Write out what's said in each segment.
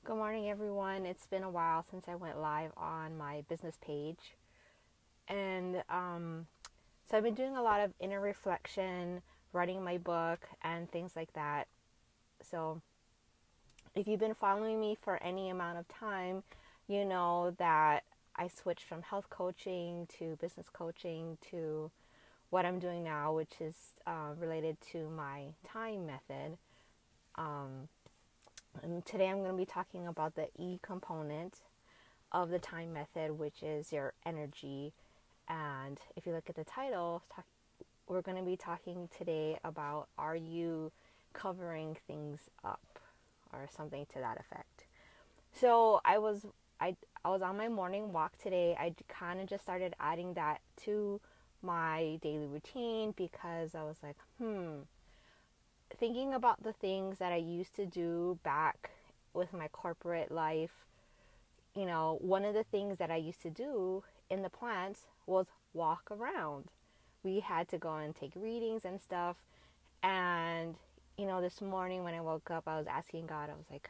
Good morning, everyone. It's been a while since I went live on my business page. And so I've been doing a lot of inner reflection, writing my book, and things like that. So if you've been following me for any amount of time, you know that I switched from health coaching to business coaching to what I'm doing now, which is related to my time method. And today I'm going to be talking about the E component of the time method, which is your energy. And if you look at the title, we're going to be talking today about, are you covering things up, or something to that effect. So I was on my morning walk today. I kind of just started adding that to my daily routine because I was like, thinking about the things that I used to do back with my corporate life. One of the things that I used to do in the plants was walk around. We had to go and take readings and stuff. And, this morning when I woke up, I was asking God, I was like,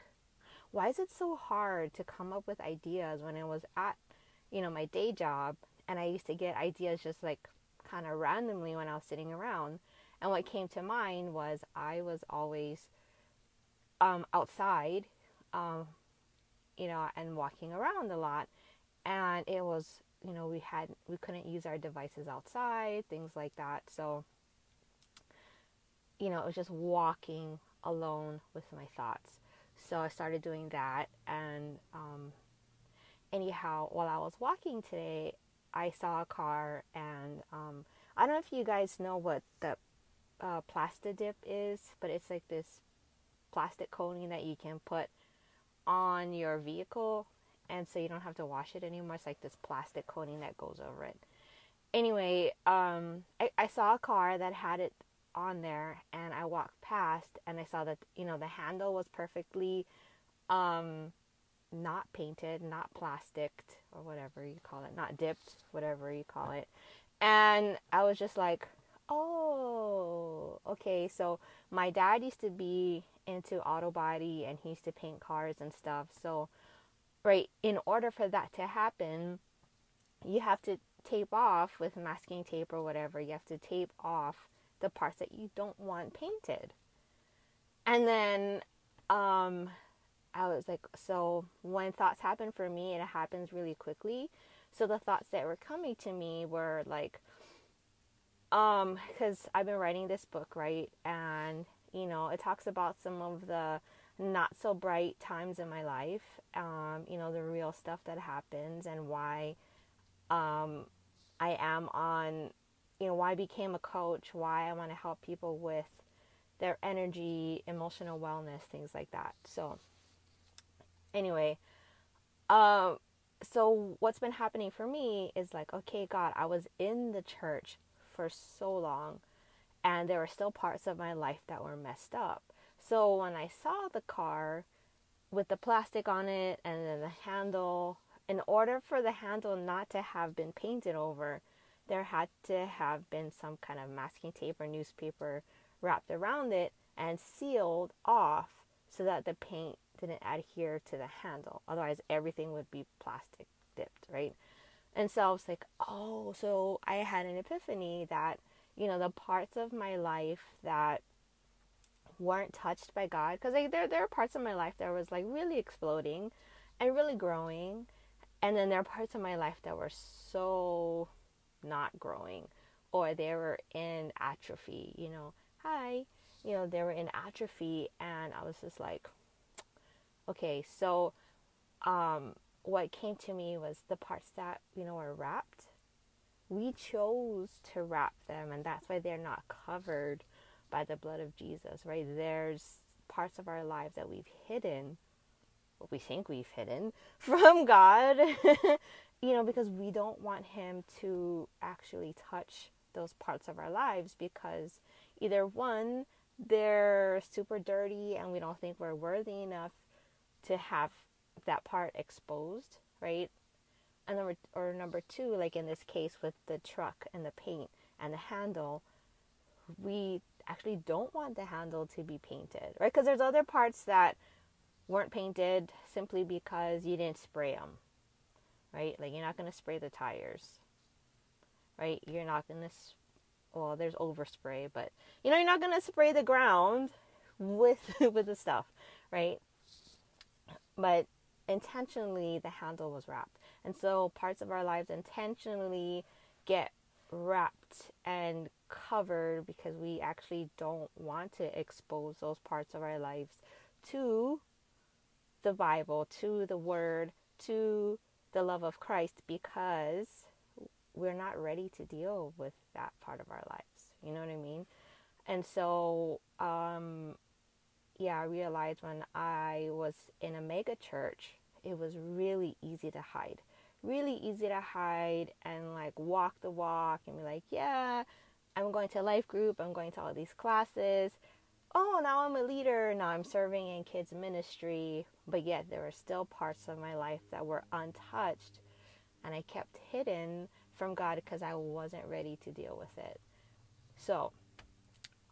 why is it so hard to come up with ideas when I was at, my day job? And I used to get ideas just like kind of randomly when I was sitting around. And what came to mind was I was always outside, and walking around a lot. And it was, we couldn't use our devices outside, things like that. So, it was just walking alone with my thoughts. So I started doing that. And anyhow, while I was walking today, I saw a car. And I don't know if you guys know what the Plaster Dip is, but it's like this plastic coating that you can put on your vehicle, and so you don't have to wash it anymore. It's like this plastic coating that goes over it. Anyway, I saw a car that had it on there, and I walked past, and I saw that the handle was perfectly not painted, not plasticked, or whatever you call it, not dipped, whatever you call it. And I was just like, oh, okay. So my dad used to be into auto body, and he used to paint cars and stuff. So, right, in order for that to happen, you have to tape off with masking tape or whatever. You have to tape off the parts that you don't want painted. And then I was like, so when thoughts happen for me, it happens really quickly. So the thoughts that were coming to me were like, because I've been writing this book, right? And, it talks about some of the not so bright times in my life, the real stuff that happens, and why I am on, why I became a coach, why I want to help people with their energy, emotional wellness, things like that. So anyway, so what's been happening for me is like, okay, God, I was in the church for so long, and there were still parts of my life that were messed up. So when I saw the car with the plastic on it and then the handle, in order for the handle not to have been painted over, there had to have been some kind of masking tape or newspaper wrapped around it and sealed off so that the paint didn't adhere to the handle. Otherwise, everything would be plastic dipped, right? And so I was like, oh, so I had an epiphany that, the parts of my life that weren't touched by God, because there are parts of my life that was like really exploding and really growing. And then there are parts of my life that were so not growing, or they were in atrophy, they were in atrophy. And I was just like, okay, so what came to me was the parts that, were wrapped. We chose to wrap them, and that's why they're not covered by the blood of Jesus, right? There's parts of our lives that we've hidden, what we think we've hidden from God, because we don't want Him to actually touch those parts of our lives, because either one, they're super dirty and we don't think we're worthy enough to have that part exposed, right? And number two, like in this case with the truck and the paint and the handle, we actually don't want the handle to be painted, right? Because there's other parts that weren't painted simply because you didn't spray them, right? Like, you're not going to spray the tires, right? You're not going to, well, there's overspray, but, you're not going to spray the ground with, with the stuff, right? But intentionally, the handle was wrapped. And so parts of our lives intentionally get wrapped and covered because we actually don't want to expose those parts of our lives to the Bible, to the Word, to the love of Christ, because we're not ready to deal with that part of our lives. You know what I mean? And so, I realized when I was in a mega church, it was really easy to hide. Really easy to hide and like walk the walk and be like, yeah, I'm going to a life group, I'm going to all these classes. Oh, now I'm a leader, now I'm serving in kids ministry. But yet there were still parts of my life that were untouched, and I kept hidden from God because I wasn't ready to deal with it. So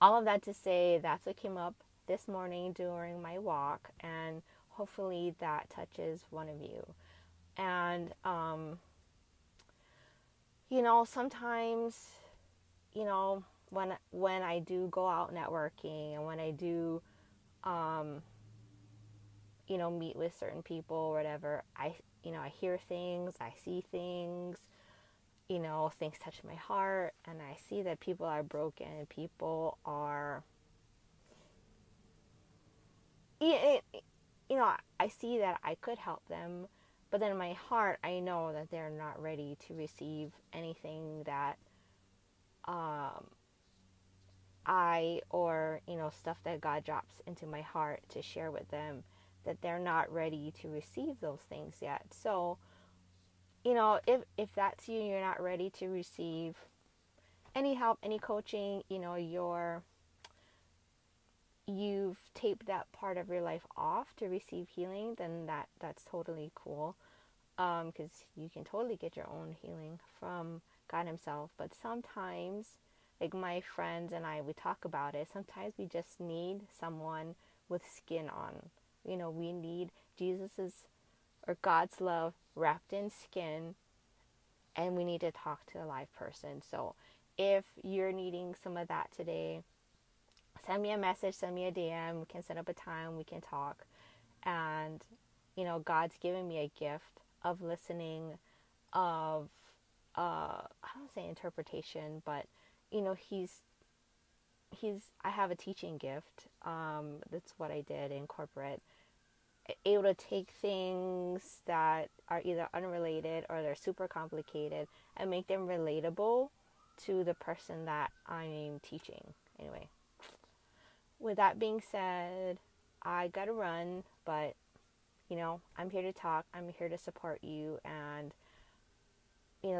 all of that to say, that's what came up this morning during my walk, and hopefully that touches one of you. And sometimes, when I do go out networking, and when I do meet with certain people or whatever, I hear things, I see things, things touch my heart, and I see that people are broken, people are, I see that I could help them, but then in my heart, I know that they're not ready to receive anything that stuff that God drops into my heart to share with them, that they're not ready to receive those things yet. So, if that's you, you're not ready to receive any help, any coaching, you've taped that part of your life off to receive healing, then that's totally cool. Because you can totally get your own healing from God Himself. But sometimes, like my friends and I, we talk about it. Sometimes we just need someone with skin on. We need Jesus's or God's love wrapped in skin, and we need to talk to a live person. So if you're needing some of that today, send me a message, send me a DM. We can set up a time, we can talk. And, God's given me a gift of listening, of, I don't say interpretation, but, I have a teaching gift. That's what I did in corporate. Able to take things that are either unrelated or they're super complicated and make them relatable to the person that I'm teaching. Anyway, with that being said, I gotta run, but I'm here to talk. I'm here to support you. And,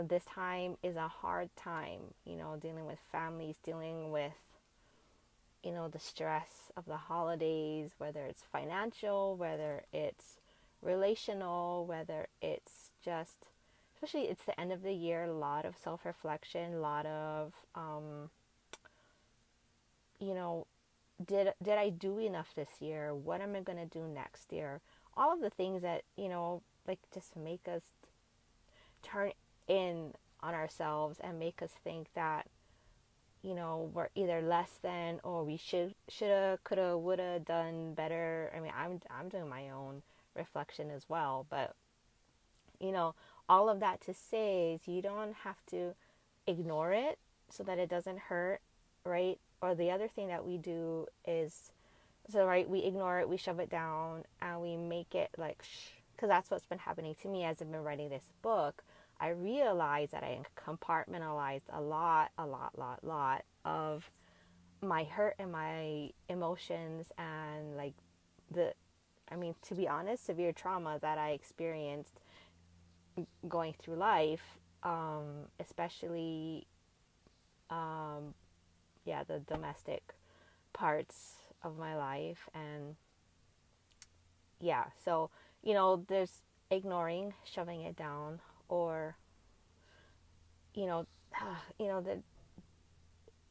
this time is a hard time, dealing with families, dealing with, the stress of the holidays, whether it's financial, whether it's relational, whether it's just, especially it's the end of the year, a lot of self-reflection, a lot of, did I do enough this year? What am I going to do next year? All of the things that, just make us turn in on ourselves and make us think that, we're either less than, or we shoulda, coulda, woulda done better. I mean, I'm doing my own reflection as well, but, all of that to say is you don't have to ignore it so that it doesn't hurt, right? Or the other thing that we do is, we ignore it, we shove it down, and we make it like, because that's what's been happening to me as I've been writing this book. I realized that I compartmentalized a lot of my hurt and my emotions and to be honest, severe trauma that I experienced going through life, especially, the domestic parts of my life. And so, there's ignoring, shoving it down, or,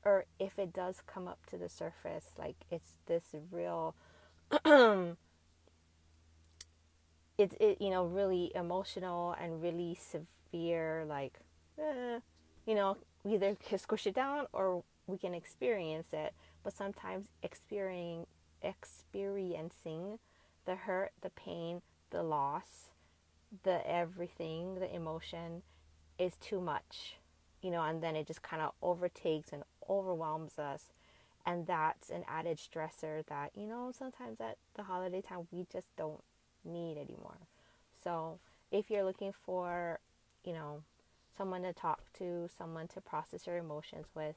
or if it does come up to the surface, like it's this real it's really emotional and really severe, like, you know, we either can squish it down or we can experience it. But sometimes experiencing the hurt, the pain, the loss, the everything, the emotion is too much, and then it just kind of overtakes and overwhelms us. And that's an added stressor that, sometimes at the holiday time we just don't need anymore. So if you're looking for, someone to talk to, someone to process your emotions with,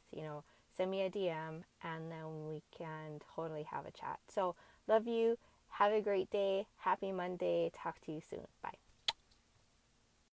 send me a DM and then we can totally have a chat. So love you. Have a great day. Happy Monday. Talk to you soon. Bye.